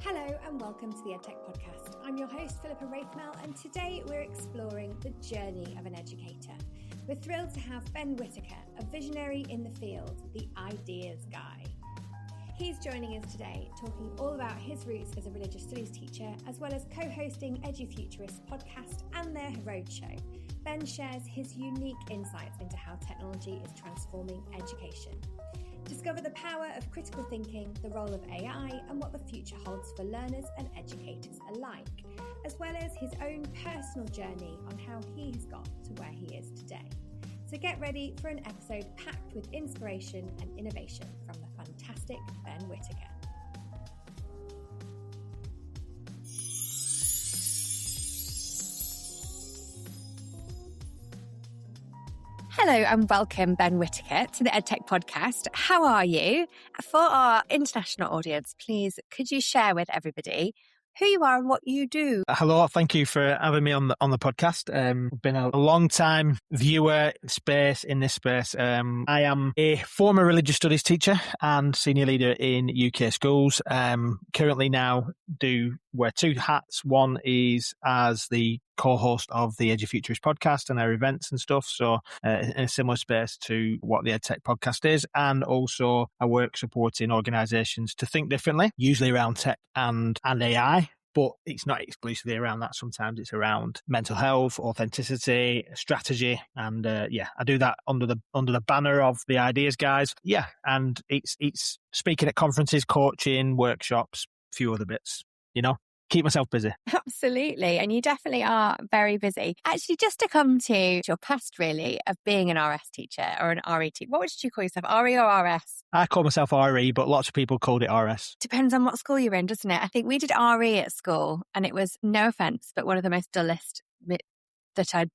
Hello and welcome to the Edtech podcast. I'm your host, Philippa Wraithmel, and today we're exploring the journey of an educator. We're thrilled to have Ben Whitaker, a visionary in the field, the ideas guy. He's joining us today, talking all about his roots as a religious studies teacher, as well as co-hosting eduFuturist podcast and their roadshow. Ben shares his unique insights into how technology is transforming education. Discover the power of critical thinking, the role of AI, and what the future holds for learners and educators alike, as well as his own personal journey on how he has got to where he is today. So get ready for an episode packed with inspiration and innovation from the fantastic Ben Whitaker. Hello and welcome, Ben Whitaker, to the Edtech podcast. How are you? For our international audience, please, could you share with everybody who you are and what you do? Hello, thank you for having me on the podcast. Been a long time viewer in this space. I am a former religious studies teacher and senior leader in UK schools. Currently now wear two hats. One is as the co-host of the eduFuturist podcast and our events and stuff. So in a similar space to what the EdTech podcast is. And also I work supporting organisations to think differently, usually around tech and AI. But it's not exclusively around that. Sometimes it's around mental health, authenticity, strategy. And I do that under the banner of the ideas guys. Yeah. And it's speaking at conferences, coaching, workshops, a few other bits, keep myself busy. Absolutely. And you definitely are very busy. Actually, just to come to your past, really, of being an RS teacher or an RE teacher, what would you call yourself, RE or RS? I call myself RE, but lots of people called it RS. Depends on what school you're in, doesn't it? I think we did RE at school, and it was, no offence, but one of the most dullest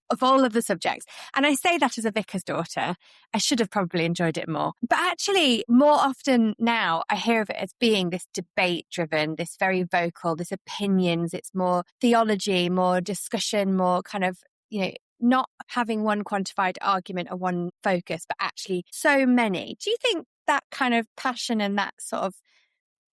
of all of the subjects. And I say that as a vicar's daughter. I should have probably enjoyed it more. But actually, more often now, I hear of it as being this debate-driven, this very vocal, this opinions. It's more theology, more discussion, more kind of, not having one quantified argument or one focus, but actually so many. Do you think that kind of passion and that sort of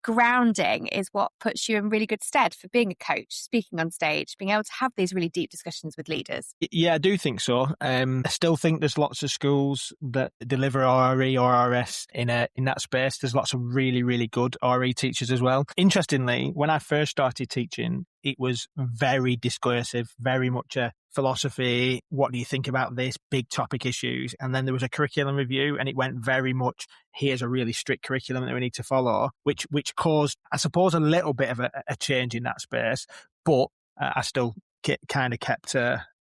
grounding is what puts you in really good stead for being a coach, speaking on stage, being able to have these really deep discussions with leaders? Yeah, I do think so. I still think there's lots of schools that deliver RE or RS in that space. There's lots of really, really good RE teachers as well. Interestingly, when I first started teaching, it was very discursive, very much a philosophy. What do you think about this? Big topic issues. And then there was a curriculum review and it went very much, here's a really strict curriculum that we need to follow, which caused, I suppose, a little bit of a change in that space. But I still kind of kept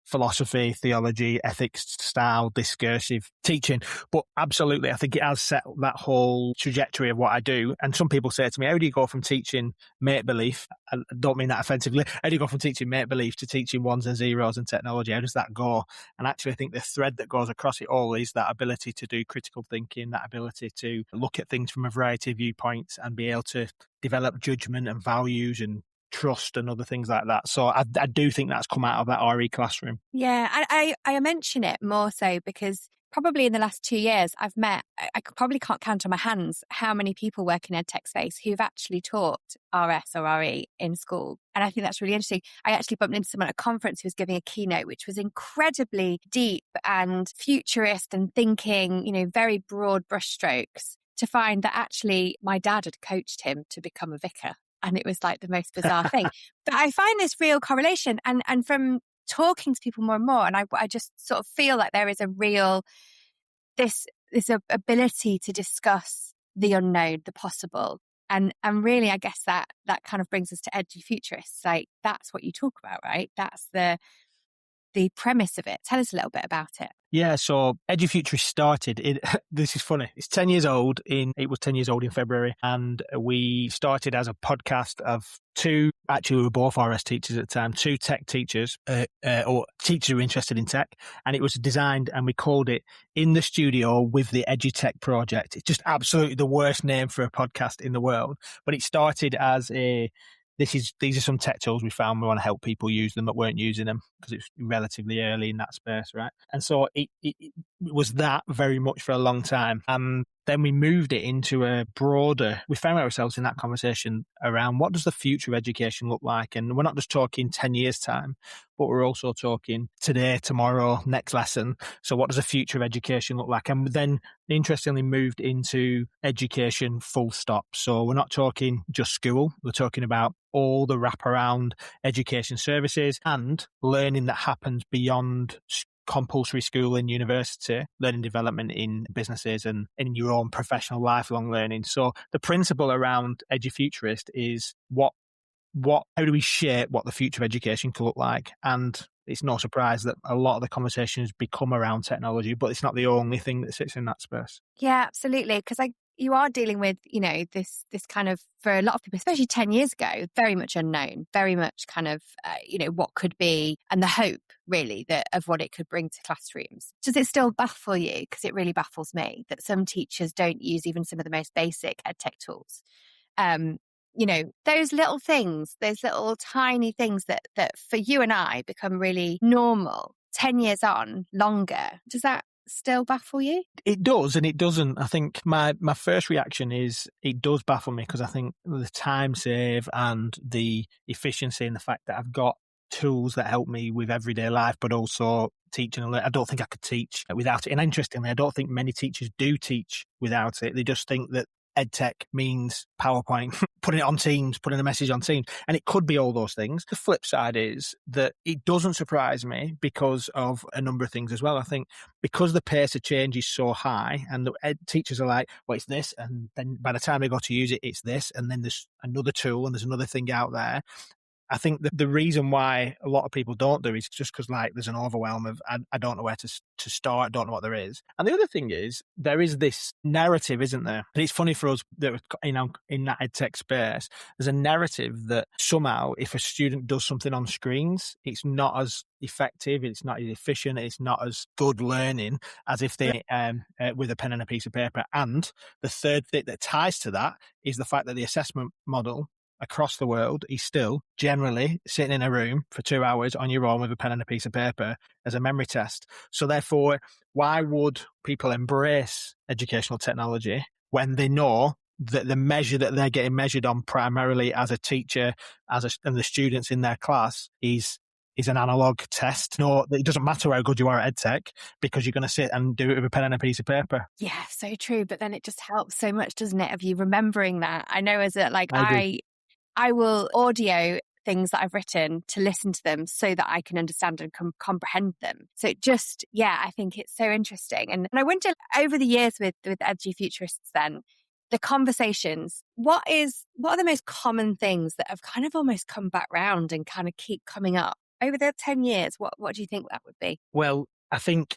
philosophy, theology, ethics style, discursive teaching. But absolutely, I think it has set that whole trajectory of what I do. And some people say to me, how do you go from teaching make-believe? I don't mean that offensively. How do you go from teaching make-believe to teaching ones and zeros and technology? How does that go? And actually, I think the thread that goes across it all is that ability to do critical thinking, that ability to look at things from a variety of viewpoints and be able to develop judgment and values and trust and other things like that. So I do think that's come out of that RE classroom. Yeah, I mention it more so because probably in the last 2 years I've met, I probably can't count on my hands how many people work in EdTech space who've actually taught RS or RE in school. And I think that's really interesting. I actually bumped into someone at a conference who was giving a keynote, which was incredibly deep and futurist and thinking, very broad brushstrokes, to find that actually my dad had coached him to become a vicar. And it was like the most bizarre thing. But I find this real correlation. And from talking to people more and more, and I just sort of feel like there is a real, this ability to discuss the unknown, the possible. And really, I guess that kind of brings us to eduFuturists. Like, that's what you talk about, right? That's the premise of it. Tell us a little bit about it. Yeah, so eduFuturist started, this is funny, it's 10 years old it was 10 years old in February, and we started as a podcast of two, actually we were both RS teachers at the time, two tech teachers, or teachers who were interested in tech, and it was designed, and we called it In the Studio with the EduTech Project. It's just absolutely the worst name for a podcast in the world, but it started as these are some tech tools we found. We want to help people use them that weren't using them because it's relatively early in that space, right? And so it was that very much for a long time. then we moved it into a broader, we found ourselves in that conversation around what does the future of education look like? And we're not just talking 10 years time, but we're also talking today, tomorrow, next lesson. So what does the future of education look like? And then interestingly moved into education full stop. So we're not talking just school. We're talking about all the wraparound education services and learning that happens beyond compulsory school and university, learning development in businesses and in your own professional lifelong learning. So the principle around eduFuturist is how do we shape what the future of education could look like? And it's no surprise that a lot of the conversations become around technology, but it's not the only thing that sits in that space. Yeah, absolutely. Because you are dealing with, this kind of, for a lot of people, especially 10 years ago, very much unknown, very much kind of, what could be, and the hope really that of what it could bring to classrooms. Does it still baffle you? Because it really baffles me that some teachers don't use even some of the most basic EdTech tools. Those little things, those little tiny things that for you and I become really normal 10 years on, longer. Does that still baffle you? It does and it doesn't. I think my first reaction is it does baffle me because I think the time save and the efficiency and the fact that I've got tools that help me with everyday life, but also teaching. I don't think I could teach without it. And interestingly, I don't think many teachers do teach without it. They just think that EdTech means PowerPoint, putting it on Teams, putting a message on Teams. And it could be all those things. The flip side is that it doesn't surprise me because of a number of things as well. I think because the pace of change is so high and the teachers are like, well, it's this. And then by the time they go to use it, it's this. And then there's another tool and there's another thing out there. I think the reason why a lot of people don't do is just because there's an overwhelm of I don't know where to start, I don't know what there is. And the other thing is there is this narrative, isn't there? And it's funny for us that in that EdTech space, there's a narrative that somehow if a student does something on screens, it's not as effective, it's not as efficient, it's not as good learning as if they with a pen and a piece of paper. And the third thing that ties to that is the fact that the assessment model across the world is still generally sitting in a room for 2 hours on your own with a pen and a piece of paper as a memory test. So therefore, why would people embrace educational technology when they know that the measure that they're getting measured on primarily as a teacher, and the students in their class is an analog test? No, it doesn't matter how good you are at EdTech because you're going to sit and do it with a pen and a piece of paper. Yeah, so true. But then it just helps so much, doesn't it, of you remembering that? I know I will audio things that I've written to listen to them so that I can understand and comprehend them. So it just, I think it's so interesting. And I wonder over the years with eduFuturists then, the conversations, what are the most common things that have kind of almost come back round and kind of keep coming up over the 10 years? What do you think that would be? Well, I think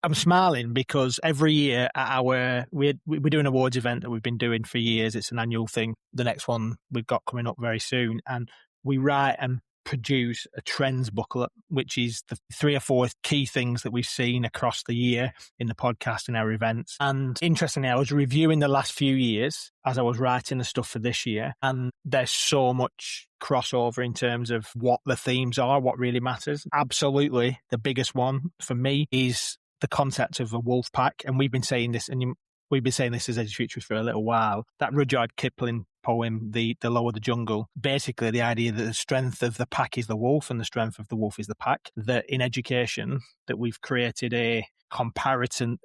I'm smiling because every year at we do an awards event that we've been doing for years. It's an annual thing. The next one we've got coming up very soon. And we write and produce a trends booklet, which is the 3 or 4 key things that we've seen across the year in the podcast and our events. And interestingly, I was reviewing the last few years as I was writing the stuff for this year. And there's so much crossover in terms of what the themes are, what really matters. Absolutely. The biggest one for me is the concept of a wolf pack. And we've been saying this, and we've been saying this as eduFuturists for a little while. That Rudyard Kipling poem, The Lower the Jungle, basically the idea that the strength of the pack is the wolf and the strength of the wolf is the pack. That in education, that we've created a comparison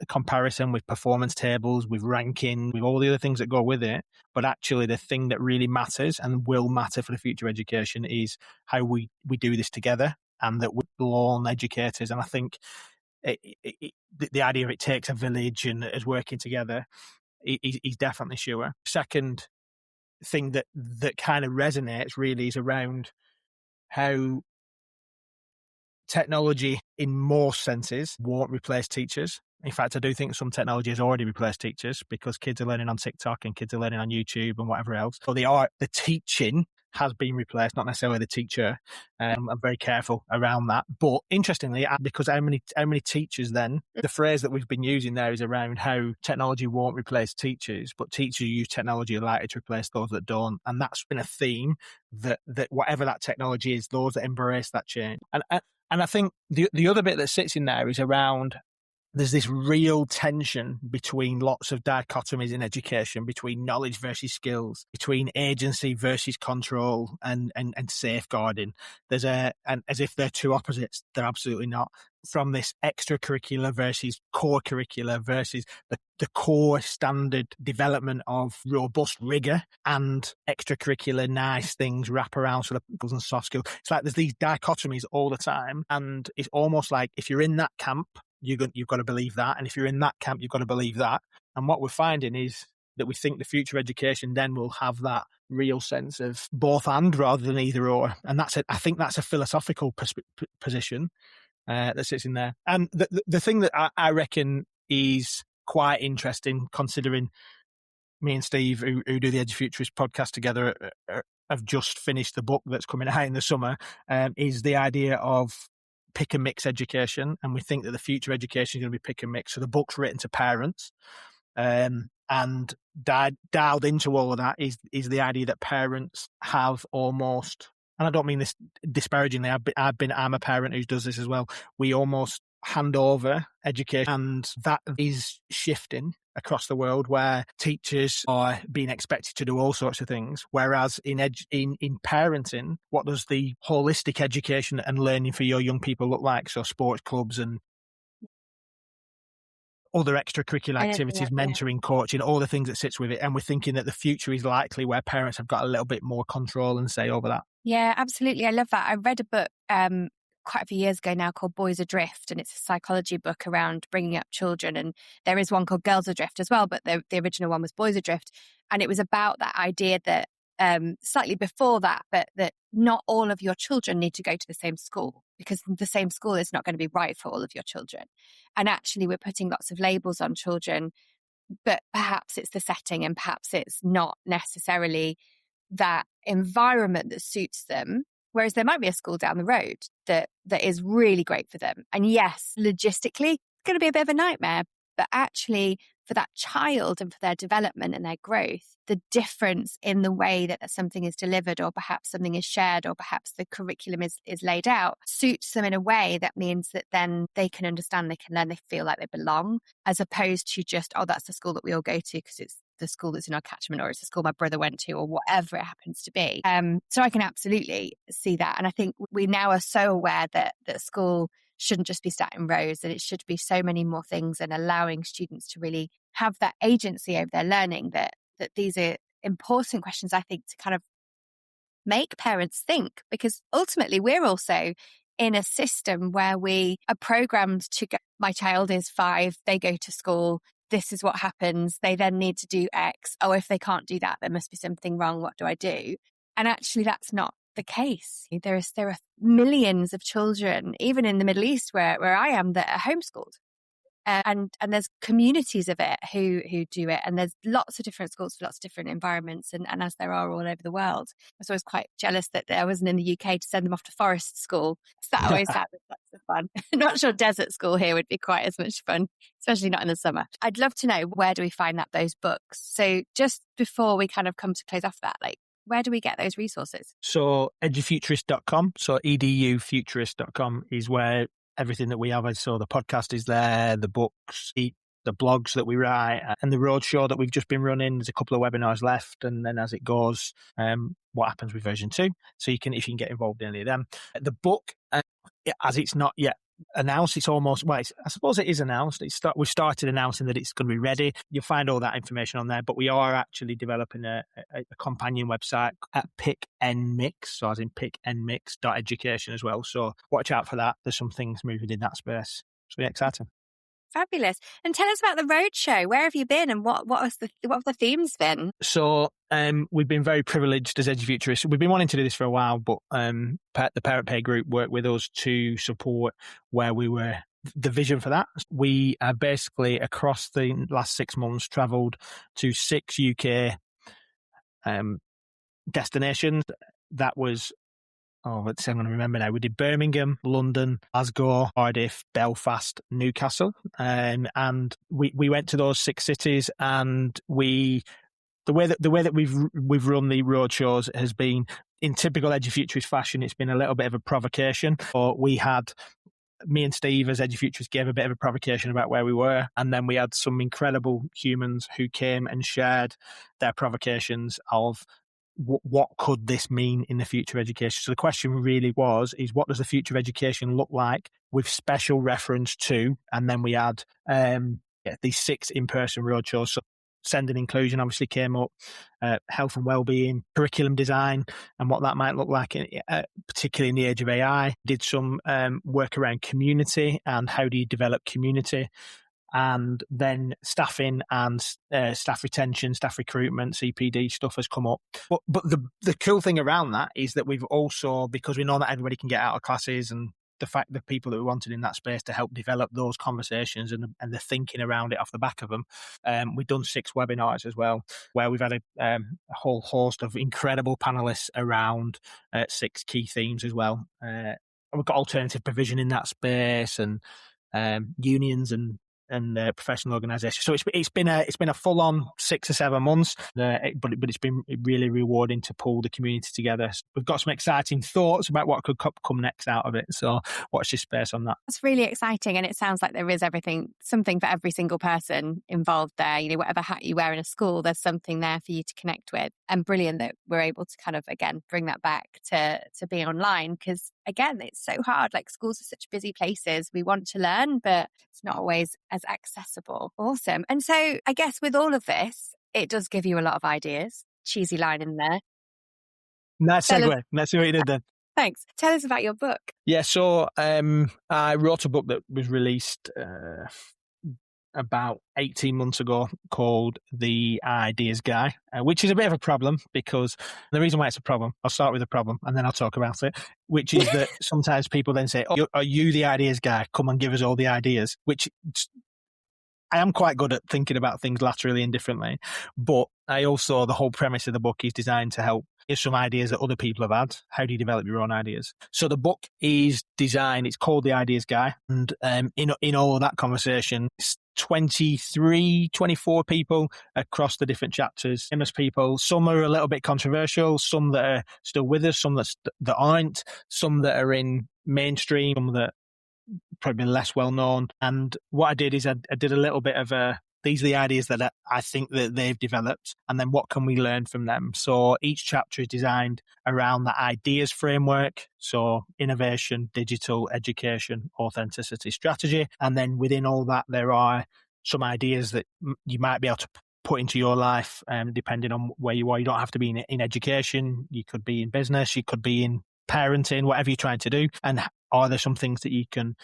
with performance tables, with ranking, with all the other things that go with it. But actually the thing that really matters and will matter for the future of education is how we do this together, and that we're lone educators. And I think the idea of it takes a village and is working together is definitely sure. Second thing that kind of resonates really is around how technology in most senses won't replace teachers. In fact, I do think some technology has already replaced teachers because kids are learning on TikTok and kids are learning on YouTube and whatever else. So the teaching has been replaced, not necessarily the teacher. I'm very careful around that. But interestingly, because how many teachers then, the phrase that we've been using there is around how technology won't replace teachers, but teachers who use technology are likely to replace those that don't. And that's been a theme that whatever that technology is, those that embrace that change. And I think the other bit that sits in there is around there's this real tension between lots of dichotomies in education, between knowledge versus skills, between agency versus control and safeguarding. And as if they're two opposites, they're absolutely not. From this extracurricular versus core curricular versus the core standard development of robust rigor and extracurricular nice things wrap around sort of skills and soft skills. It's like there's these dichotomies all the time. And it's almost like if you're in that camp, you've got to believe that. And if you're in that camp, you've got to believe that. And what we're finding is that we think the future education then will have that real sense of both and rather than either or. And I think that's a philosophical position that sits in there. And the thing that I reckon is quite interesting, considering me and Steve, who do the EduFuturist podcast together, have just finished the book that's coming out in the summer, is the idea of pick and mix education. And we think that the future education is going to be pick and mix. So the book's written to parents, and dialed into all of that is the idea that parents have almost, and I don't mean this disparagingly, I'm a parent who does this as well. We almost hand over education, and that is shifting across the world where teachers are being expected to do all sorts of things. Whereas in parenting, what does the holistic education and learning for your young people look like? So sports clubs and other extracurricular activities, mentoring, coaching, all the things that sits with it. And we're thinking that the future is likely where parents have got a little bit more control and say over that. Yeah, absolutely. I love that. I read a book quite a few years ago now called Boys Adrift, and it's a psychology book around bringing up children. And there is one called Girls Adrift as well, but the original one was Boys Adrift. And it was about that idea that slightly before that, but that not all of your children need to go to the same school, because the same school is not going to be right for all of your children. And actually, we're putting lots of labels on children, but perhaps it's the setting and perhaps it's not necessarily that environment that suits them. Whereas there might be a school down the road that is really great for them. And yes, logistically, it's going to be a bit of a nightmare, but actually for that child and for their development and their growth, the difference in the way that something is delivered or perhaps something is shared or perhaps the curriculum is laid out suits them in a way that means that then they can understand, they can learn, they feel like they belong, as opposed to just, oh, that's the school that we all go to because it's the school that's in our catchment, or it's the school my brother went to, or whatever it happens to be. So I can absolutely see that. And I think we now are so aware that school shouldn't just be sat in rows, that it should be so many more things, and allowing students to really have that agency over their learning, that these are important questions, I think, to kind of make parents think, because ultimately we're also in a system where we are programmed to go, my child is 5, they go to school, this is what happens, they then need to do X. Oh, if they can't do that, there must be something wrong. What do I do? And actually, that's not the case. There are millions of children, even in the Middle East where I am, that are homeschooled. And there's communities of it who do it. And there's lots of different schools for lots of different environments. And as there are all over the world, I was always quite jealous that I wasn't in the UK to send them off to forest school. So that always sounded lots of fun. I'm not sure desert school here would be quite as much fun, especially not in the summer. I'd love to know, where do we find those books? So just before we kind of come to close off that, where do we get those resources? So edufuturist.com, so edufuturist.com is where everything that we have. So the podcast is there, the books, the blogs that we write, and the roadshow that we've just been running. There's a couple of webinars left, and then as it goes, what happens with version 2. So if you can get involved in any of them. The book, as it's not yet announced, it's almost, I suppose it is announced. We've started announcing that it's going to be ready. You'll find all that information on there, but we are actually developing a companion website at Pick and Mix, so as in pickandmix.education as well. So watch out for that. There's some things moving in that space. So yeah, exciting. Fabulous. And tell us about the roadshow. Where have you been, and what have the themes been? So we've been very privileged as EduFuturists. We've been wanting to do this for a while, but the Parent Pay Group worked with us to support where we were, the vision for that. We are basically, across the last 6 months, travelled to 6 UK destinations. That was, let's see, I'm going to remember now. We did Birmingham, London, Glasgow, Cardiff, Belfast, Newcastle. And we went to those 6 cities, and the way that we've run the roadshows has been, in typical EduFuturist fashion, it's been a little bit of a provocation. Or we had me and Steve as eduFuturists gave a bit of a provocation about where we were, and then we had some incredible humans who came and shared their provocations of what could this mean in the future of education. So the question really is what does the future of education look like with special reference to, and then we had these 6 in-person roadshows. So Send and Inclusion obviously came up, health and wellbeing, curriculum design, and what that might look like, particularly in the age of AI. Did some work around community and how do you develop community, and then staffing and staff retention, staff recruitment, CPD stuff has come up. But the cool thing around that is that we've also, because we know that everybody can get out of classes, and the fact that people that we wanted in that space to help develop those conversations and the thinking around it off the back of them, we've done 6 webinars as well, where we've had a whole host of incredible panelists around 6 key themes as well. We've got alternative provision in that space, and unions and professional organisations. So it's been a full on 6 or 7 months, but it's been really rewarding to pull the community together. We've got some exciting thoughts about what could come next out of it. So watch this space on that. That's really exciting, and it sounds like there is something for every single person involved there. You know, whatever hat you wear in a school, there's something there for you to connect with. And brilliant that we're able to kind of again bring that back to be online, because again, it's so hard. Like, schools are such busy places. We want to learn, but it's not always as accessible. Awesome. And so I guess with all of this, it does give you a lot of ideas. Cheesy line in there. Nice segue. Let's see what you did then. Thanks. Tell us about your book. Yeah, so I wrote a book that was released about 18 months ago called The Ideas Guy, which is a bit of a problem, because the reason why it's a problem, I'll start with the problem and then I'll talk about it, which is that sometimes people then say, oh, are you the ideas guy? Come and give us all the ideas, which I am quite good at thinking about things laterally and differently. But I also, the whole premise of the book is designed to help. Here's some ideas that other people have had. How do you develop your own ideas? So the book is designed, it's called The Ideas Guy. And in all of that conversation, it's 23, 24 people across the different chapters. Famous people. Some are a little bit controversial, some that are still with us, some that aren't, some that are in mainstream, some that probably less well known. And what I did is I did a little bit of these are the ideas that I think that they've developed, and then what can we learn from them? So each chapter is designed around the ideas framework. So innovation, digital, education, authenticity, strategy. And then within all that, there are some ideas that you might be able to put into your life, depending on where you are. You don't have to be in education. You could be in business. You could be in parenting, whatever you're trying to do. And are there some things that you can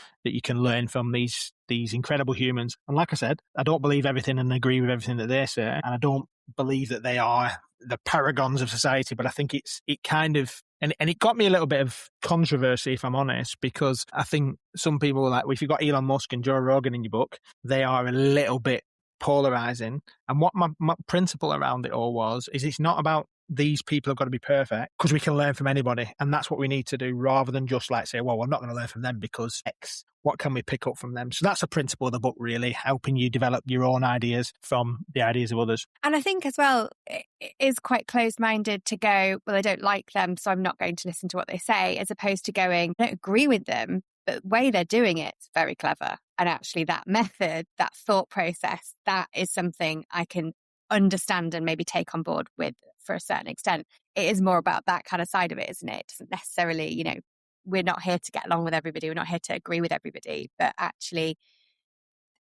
learn from these incredible humans? And like I said, I don't believe everything and agree with everything that they say, and I don't believe that they are the paragons of society. But I think it kind of, and it got me a little bit of controversy, if I'm honest, because I think some people are like, well, if you've got Elon Musk and Joe Rogan in your book, they are a little bit polarizing. And what my principle around it all is it's not about these people have got to be perfect, because we can learn from anybody. And that's what we need to do, rather than just like say, well, we're not going to learn from them because X. What can we pick up from them? So that's a principle of the book, really, helping you develop your own ideas from the ideas of others. And I think as well, it is quite closed-minded to go, well, I don't like them, so I'm not going to listen to what they say, as opposed to going, I don't agree with them, but the way they're doing it is very clever. And actually that method, that thought process, that is something I can understand and maybe take on board with for a certain extent. It is more about that kind of side of it, isn't it? It doesn't necessarily, we're not here to get along with everybody. We're not here to agree with everybody. But actually,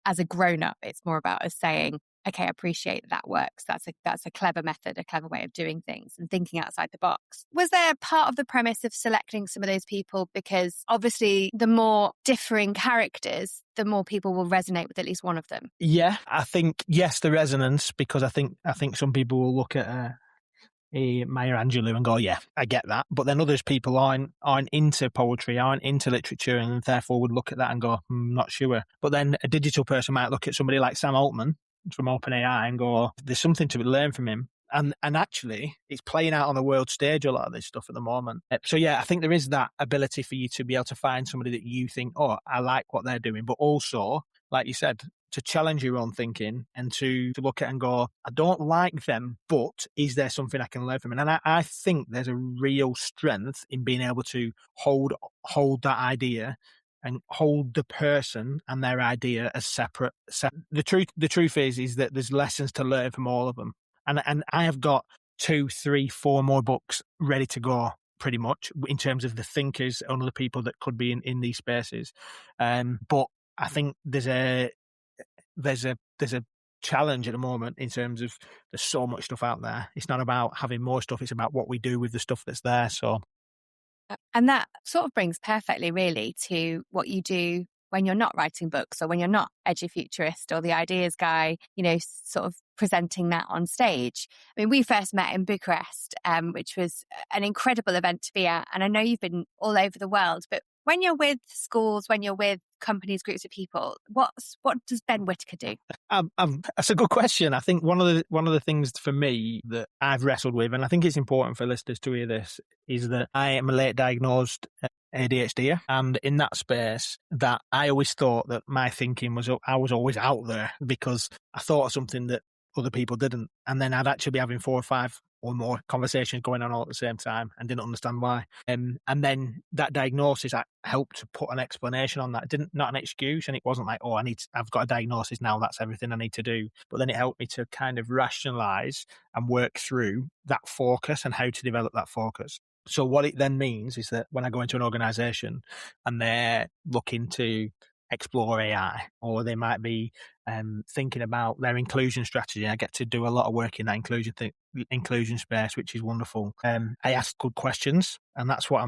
as a grown-up, it's more about us saying, okay, I appreciate that works. That's a clever method, a clever way of doing things and thinking outside the box. Was there part of the premise of selecting some of those people? Because obviously the more differing characters, the more people will resonate with at least one of them. Yeah, I think, yes, the resonance, because I think some people will look at a Maya Angelou and go, yeah, I get that. But then others people aren't into poetry, aren't into literature, and therefore would look at that and go, not sure. But then a digital person might look at somebody like Sam Altman from OpenAI and go, there's something to learn from him. And actually, it's playing out on the world stage, a lot of this stuff at the moment. So yeah, I think there is that ability for you to be able to find somebody that you think, oh, I like what they're doing. But also, like you said, to challenge your own thinking and to look at and go, I don't like them, but is there something I can learn from it? And I think there's a real strength in being able to hold that idea and hold the person and their idea as separate. The truth is that there's lessons to learn from all of them. And I have got 2, 3, 4 more books ready to go, pretty much, in terms of the thinkers and other people that could be in these spaces. But I think there's a challenge at the moment in terms of there's so much stuff out there. It's not about having more stuff, it's about what we do with the stuff that's there. So, and that sort of brings perfectly really to what you do when you're not writing books, or when you're not eduFuturist or the ideas guy, sort of presenting that on stage. I mean, we first met in Bucharest, which was an incredible event to be at. And I know you've been all over the world, but when you're with schools, when you're with companies, groups of people, what does Ben Whitaker do? That's a good question. I think one of the things for me that I've wrestled with, and I think it's important for listeners to hear this, is that I am a late diagnosed ADHD, and in that space, that I always thought that my thinking was, I was always out there because I thought of something that other people didn't, and then I'd actually be having 4 or 5 or more conversations going on all at the same time and didn't understand why. And then that diagnosis helped to put an explanation on that. Not an excuse, and it wasn't like, oh, I've got a diagnosis now, that's everything I need to do. But then it helped me to kind of rationalize and work through that focus and how to develop that focus. So what it then means is that when I go into an organization and they're looking to explore AI, or they might be thinking about their inclusion strategy, I get to do a lot of work in that inclusion space, which is wonderful. I ask good questions, and that's what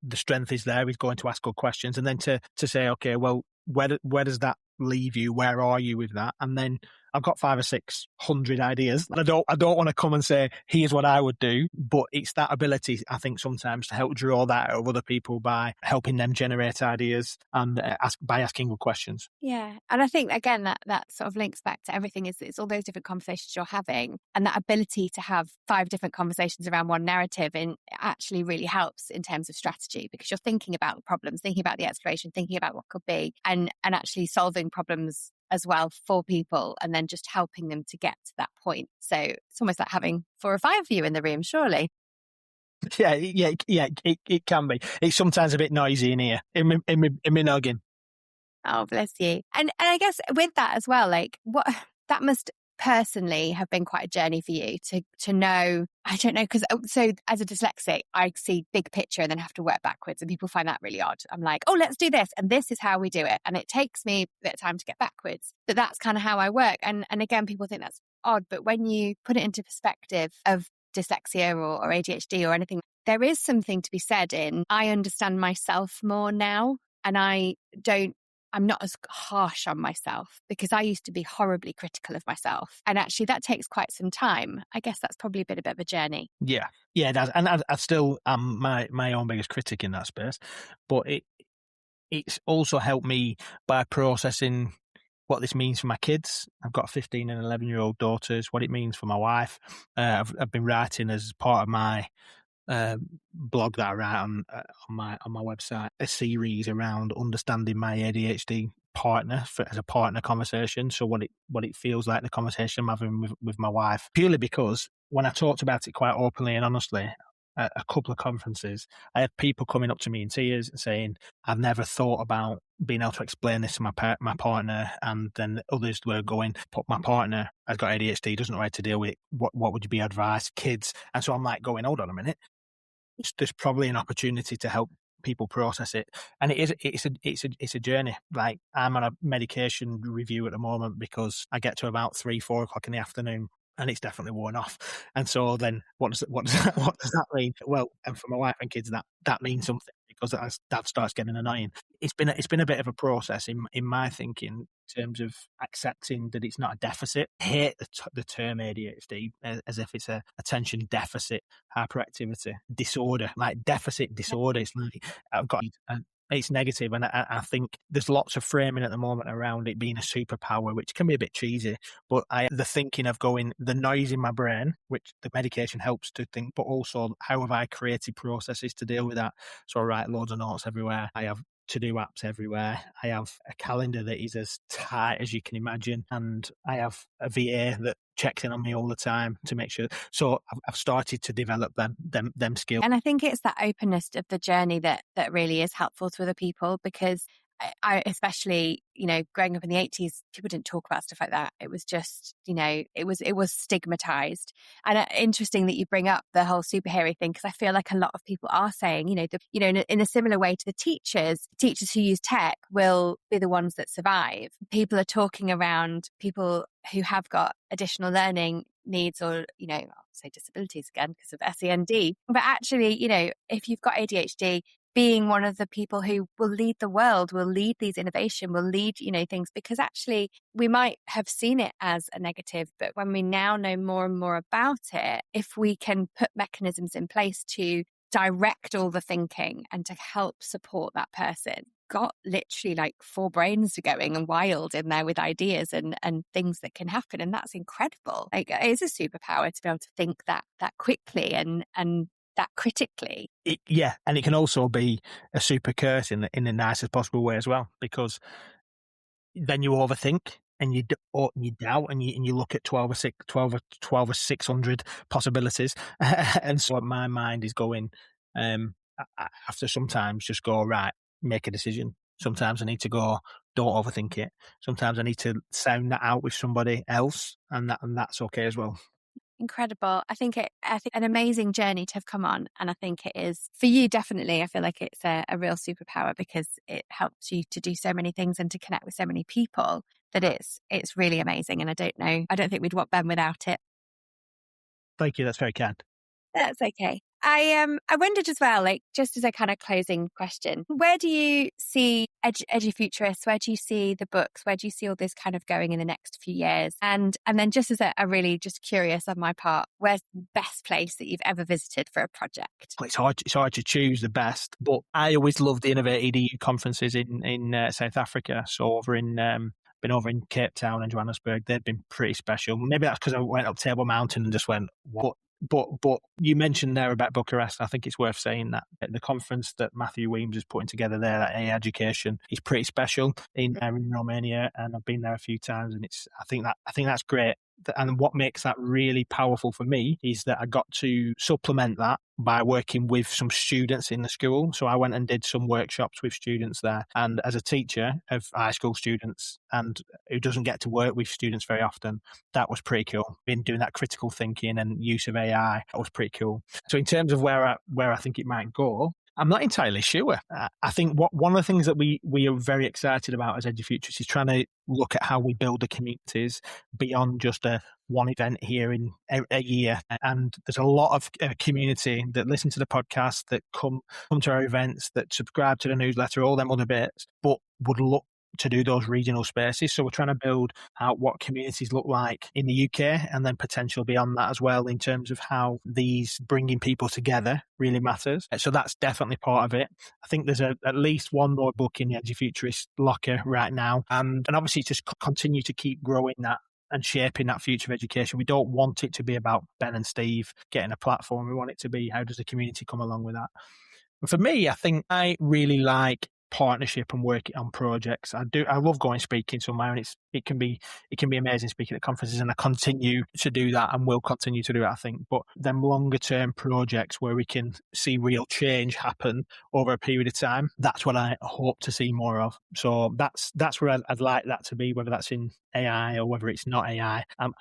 the strength is there, is going to ask good questions, and then to say, okay, well, where does that leave you? Where are you with that? And then I've got 500 or 600 ideas. I don't want to come and say, here's what I would do, but it's that ability, I think, sometimes to help draw that out of other people by helping them generate ideas and by asking good questions. Yeah. And I think, again, that sort of links back to everything. It's all those different conversations you're having, and that ability to have 5 different conversations around one narrative actually really helps in terms of strategy, because you're thinking about the problems, thinking about the exploration, thinking about what could be, and actually solving problems as well for people, and then just helping them to get to that point. So it's almost like having 4 or 5 of you in the room, surely. Yeah, it can be. It's sometimes a bit noisy in here, in my noggin. Oh, bless you. And I guess with that as well, like, what that must personally have been quite a journey for you to know. I don't know, because so as a dyslexic, I see big picture and then have to work backwards, and people find that really odd. I'm like, oh, let's do this, and this is how we do it, and it takes me a bit of time to get backwards, but that's kind of how I work. And again, people think that's odd, but when you put it into perspective of dyslexia or ADHD or anything, there is something to be said in, I understand myself more now, and I'm not as harsh on myself, because I used to be horribly critical of myself. And actually that takes quite some time. I guess that's probably been a bit of a journey. Yeah, it does. And I still am my own biggest critic in that space. But it's also helped me by processing what this means for my kids. I've got 15 and 11-year-old daughters, what it means for my wife. I've been writing as part of my blog that I write on my website, a series around understanding my ADHD partner as a partner conversation. So what it feels like, the conversation I'm having with my wife, purely because when I talked about it quite openly and honestly at a couple of conferences, I had people coming up to me in tears and saying, I've never thought about being able to explain this to my partner. And then others were going, but my partner has got ADHD, doesn't know how to deal with it. What would you be advice, kids? And so I'm like going, hold on a minute. There's probably an opportunity to help people process it, and it's a journey. Like, I'm on a medication review at the moment because I get to about 3-4 o'clock in the afternoon, and it's definitely worn off. And so then what does that mean? Well, and for my wife and kids, that means something, because that starts getting annoying. It's been a bit of a process in my thinking, in terms of accepting that it's not a deficit. I hate the term ADHD as if it's a attention deficit hyperactivity disorder, like deficit disorder. It's like I've got, it's negative, and I think there's lots of framing at the moment around it being a superpower, which can be a bit cheesy. But the thinking of going, the noise in my brain, which the medication helps to think, but also how have I created processes to deal with that? So I write loads of notes everywhere. I have to-do apps everywhere. I have a calendar that is as tight as you can imagine, and I have a VA that checks in on me all the time to make sure. So I've started to develop them skills. And I think it's that openness of the journey that really is helpful to other people, because I especially, growing up in the 80s, people didn't talk about stuff like that. It was just, it was stigmatized. And interesting that you bring up the whole superhero thing, because I feel like a lot of people are saying, in a similar way to the teachers who use tech will be the ones that survive. People are talking around people who have got additional learning needs, or, I'll say disabilities again because of SEND. But actually, if you've got ADHD, being one of the people who will lead the world, will lead these innovation, will lead, things, because actually we might have seen it as a negative, but when we now know more and more about it, if we can put mechanisms in place to direct all the thinking and to help support that person, got literally like 4 brains going and wild in there with ideas and things that can happen. And that's incredible. Like, it is a superpower to be able to think that quickly and that critically. And it can also be a super curse in the nicest possible way as well, because then you overthink and you doubt and you look at 12 or 600 possibilities. And so my mind is going, I have to sometimes just go, right, make a decision. Sometimes I need to go, don't overthink it. Sometimes I need to sound that out with somebody else, and that's okay as well. Incredible. I think an amazing journey to have come on. And I think it is for you, definitely. I feel like it's a real superpower, because it helps you to do so many things and to connect with so many people, that it's really amazing. And I don't think we'd want Ben without it. Thank you. That's very kind. That's okay. I wondered as well, like, just as a kind of closing question, where do you see eduFuturists? Where do you see the books? Where do you see all this kind of going in the next few years? And then just as a really just curious on my part, where's the best place that you've ever visited for a project? It's hard to choose the best, but I always loved the Innovate EDU conferences in South Africa. So been over in Cape Town and Johannesburg. They've been pretty special. Maybe that's because I went up Table Mountain and just went, what? But you mentioned there about Bucharest. I think it's worth saying that the conference that Matthew Weems is putting together there, that AI Education, is pretty special in Romania, and I've been there a few times, and I think that's great. And what makes that really powerful for me is that I got to supplement that by working with some students in the school. So I went and did some workshops with students there. And as a teacher of high school students, and who doesn't get to work with students very often, that was pretty cool. Been doing that critical thinking and use of AI, that was pretty cool. So in terms of where I think it might go, I'm not entirely sure. I think one of the things that we are very excited about as eduFuturists is trying to look at how we build the communities beyond just one event here in a year. And there's a lot of community that listen to the podcast, that come to our events, that subscribe to the newsletter, all them other bits, but would look to do those regional spaces. So we're trying to build out what communities look like in the UK, and then potential beyond that as well, in terms of how these bringing people together really matters. So that's definitely part of it. I think there's at least one more book in the eduFuturist locker right now. And obviously just continue to keep growing that and shaping that future of education. We don't want it to be about Ben and Steve getting a platform. We want it to be, how does the community come along with that? But for me, I think I really like partnership and working on projects. I love going speaking somewhere, and it can be amazing speaking at conferences, and I continue to do that and will continue to do it, I think. But them longer term projects where we can see real change happen over a period of time, that's what I hope to see more of. So that's where I'd like that to be, whether that's in AI or whether it's not AI. I'm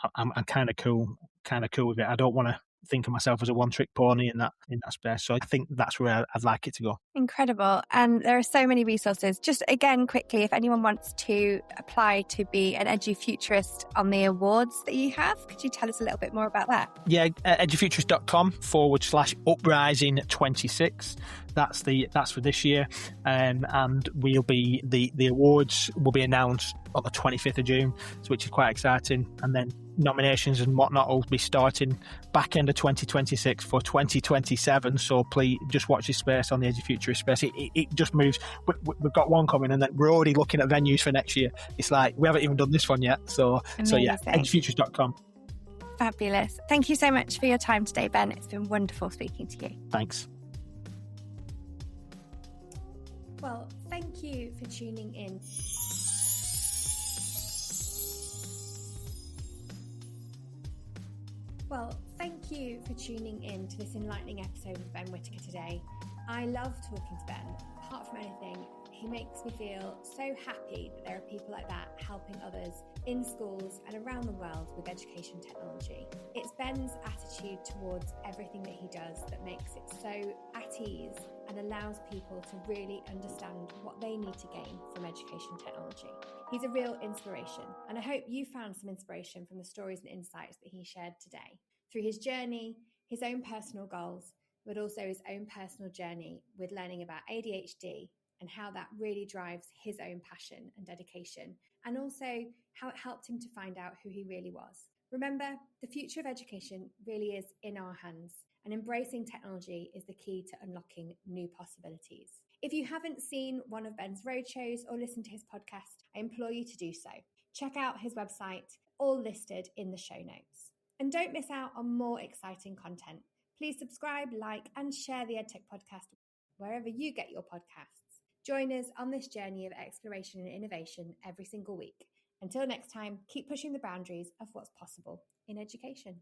kind of cool with it. I don't want to think of myself as a one-trick pony in that space. So I think that's where I'd like it to go. Incredible. And there are so many resources. Just again, quickly, if anyone wants to apply to be an eduFuturist on the awards that you have, could you tell us a little bit more about that? Yeah, edufuturist.com/uprising26. That's for this year. And we'll be, the awards will be announced on the 25th of June, which is quite exciting. And then nominations and whatnot will be starting back end of 2026 for 2027. So please just watch this space on the eduFuturist space. It just moves. We've got one coming, and then we're already looking at venues for next year. It's like we haven't even done this one yet. So yeah, edufuturist.com. Fabulous. Thank you so much for your time today, Ben. It's been wonderful speaking to you. Thanks. Well, thank you for tuning in. Well, thank you for tuning in to this enlightening episode of Ben Whitaker today. I love talking to Ben. Apart from anything, He makes me feel so happy that there are people like that helping others in schools and around the world with education technology. It's Ben's attitude towards everything that he does that makes it so at ease and allows people to really understand what they need to gain from education technology. He's a real inspiration, and I hope you found some inspiration from the stories and insights that he shared today. Through his journey, his own personal goals, but also his own personal journey with learning about ADHD and how that really drives his own passion and dedication, and also how it helped him to find out who he really was. Remember, the future of education really is in our hands, and embracing technology is the key to unlocking new possibilities. If you haven't seen one of Ben's roadshows or listened to his podcast, I implore you to do so. Check out his website, all listed in the show notes. And don't miss out on more exciting content. Please subscribe, like, and share the EdTech podcast wherever you get your podcasts. Join us on this journey of exploration and innovation every single week. Until next time, keep pushing the boundaries of what's possible in education.